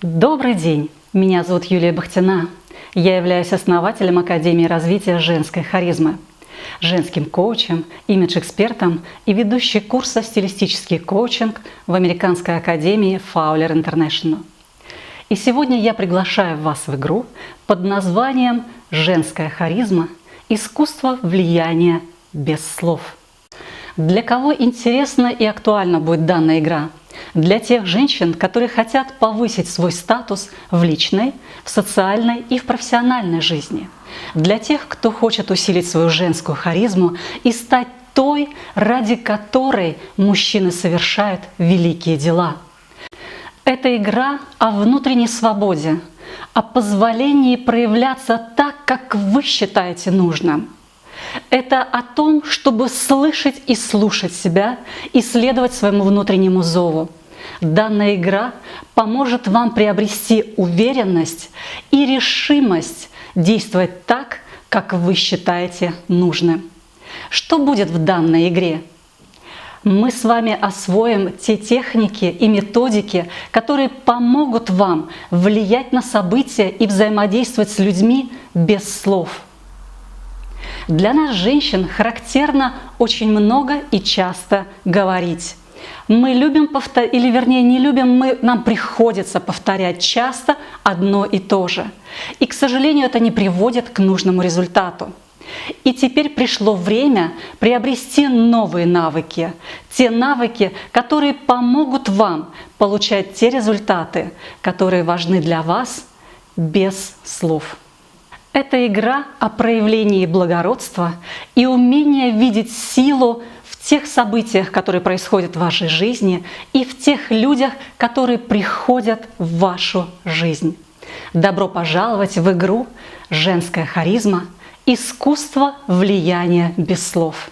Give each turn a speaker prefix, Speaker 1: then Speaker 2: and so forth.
Speaker 1: Добрый день! Меня зовут Юлия Бахтина. Я являюсь основателем Академии развития женской харизмы, женским коучем, имидж-экспертом и ведущей курса «Стилистический коучинг» в Американской академии Fowler International. И сегодня я приглашаю вас в игру под названием «Женская харизма. Искусство влияния без слов». Для кого интересна и актуальна будет данная игра? Для тех женщин, которые хотят повысить свой статус в личной, в социальной и в профессиональной жизни. Для тех, кто хочет усилить свою женскую харизму и стать той, ради которой мужчины совершают великие дела. Это игра о внутренней свободе, о позволении проявляться так, как вы считаете нужным. Это о том, чтобы слышать и слушать себя и следовать своему внутреннему зову. Данная игра поможет вам приобрести уверенность и решимость действовать так, как вы считаете нужным. Что будет в данной игре? Мы с вами освоим те техники и методики, которые помогут вам влиять на события и взаимодействовать с людьми без слов. Для нас, женщин, характерно очень много и часто говорить. Мы любим повторять, или вернее не любим, нам приходится повторять часто одно и то же. И, к сожалению, это не приводит к нужному результату. И теперь пришло время приобрести новые навыки. Те навыки, которые помогут вам получать те результаты, которые важны для вас без слов. Это игра о проявлении благородства и умении видеть силу в тех событиях, которые происходят в вашей жизни, и в тех людях, которые приходят в вашу жизнь. Добро пожаловать в игру «Женская харизма. Искусство влияния без слов».